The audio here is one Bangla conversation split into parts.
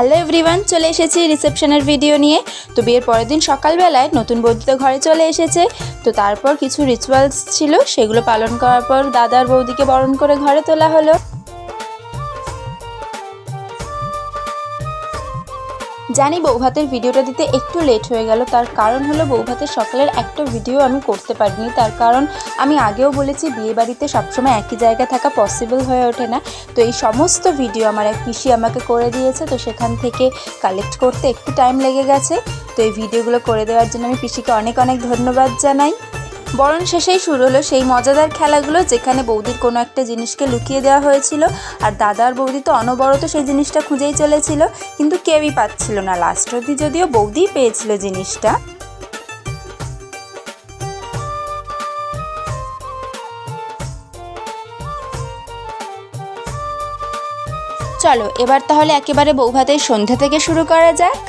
হ্যালো এভরিওয়ান, চলে এসেছি রিসেপশনের ভিডিও নিয়ে। তো বিয়ের পরের দিন সকালবেলায় নতুন বৌদি তো ঘরে চলে এসেছে। তো তারপর কিছু রিচুয়ালস ছিল, সেগুলো পালন করার পর দাদার বৌদিকে বরণ করে ঘরে তোলা হলো। জানি বৌভাতের ভিডিওটা দিতে একটু লেট হয়ে গেল, তার কারণ হলো বৌভাতের সকালের একটা ভিডিও আমি করতে পারিনি। তার কারণ আমি আগেও বলেছি বিয়ে বাড়িতে সবসময় একই জায়গায় থাকা পসিবল হয়ে ওঠে না। তো এই সমস্ত ভিডিও আমার এক পিসি আমাকে করে দিয়েছে, তো সেখান থেকে কালেক্ট করতে একটু টাইম লেগে গেছে। তো এই ভিডিওগুলো করে দেওয়ার জন্য আমি পিসিকে অনেক অনেক ধন্যবাদ জানাই। বরণ শেষেই শুরু হলো সেই মজাদার খেলাগুলো, যেখানে বৌদির কোনো একটা জিনিসকে লুকিয়ে দেওয়া হয়েছিল, আর দাদার বৌদি তো অনবরত সেই জিনিসটা খুঁজেই চলেছিল, কিন্তু কেউই পাচ্ছিল না। লাস্ট অবধি যদিও বৌদিই পেয়েছিল জিনিসটা। চলো এবার তাহলে একেবারে বৌভাতের সন্ধ্যা থেকে শুরু করা যাক।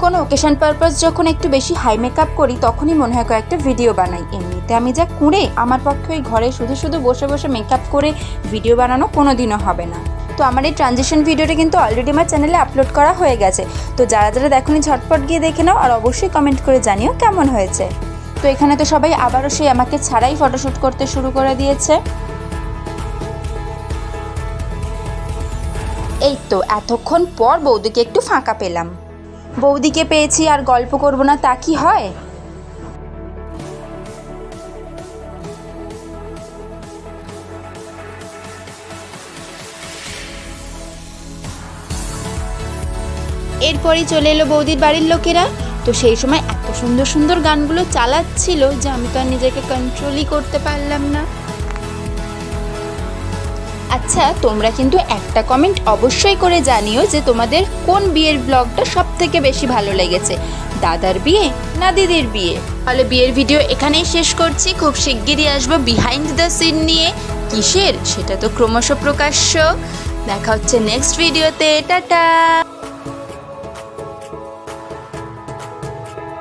কোনো ওকেশন পারপাস যখন একটু বেশি হাই মেকআপ করি, তখনই মনে হয় কয়েকটা ভিডিও বানাই। এমনিতে আমি যা কুঁড়ে, আমার পক্ষে ওই ঘরে শুধু শুধু বসে বসে মেকআপ করে ভিডিও বানানো কোনো দিনও হবে না। তো আমার এই ট্রানজিশন ভিডিওটা কিন্তু অলরেডি আমার চ্যানেলে আপলোড করা হয়ে গেছে। তো যারা যারা দেখোনি ঝটপট গিয়ে দেখে নাও, আর অবশ্যই কমেন্ট করে জানিও কেমন হয়েছে। তো এখানে তো সবাই আবারও সেই আমাকে ছাড়াই ফটোশ্যুট করতে শুরু করে দিয়েছে। এই তো এতক্ষণ পর বৌদিকে একটু ফাঁকা পেলাম। বৌদিকে পেয়েছি আর গল্প করব না তা কি হয়? এরপরই চলে এলো বৌদির বাড়ির লোকেরা। তো সেই সময় এত সুন্দর সুন্দর গানগুলো চালাচ্ছিল যে আমি তো আর নিজেকে কন্ট্রোলই করতে পারলাম না। আচ্ছা, তোমরা কিন্তু একটা কমেন্ট অবশ্যই করে জানিও যে তোমাদের কোন বিয়ের ব্লগটা সব থেকে বেশি ভালো লেগেছে, দাদার বিয়ে না দিদির বিয়ে। তাহলে বিয়ের ভিডিও এখানেই শেষ করছি। খুব শিগগিরই আসবো বিহাইন্ড দ্য সিন নিয়ে। কিসের সেটা তো ক্রমশ প্রকাশ্য। দেখা হচ্ছে নেক্সট ভিডিওতে। টাটা।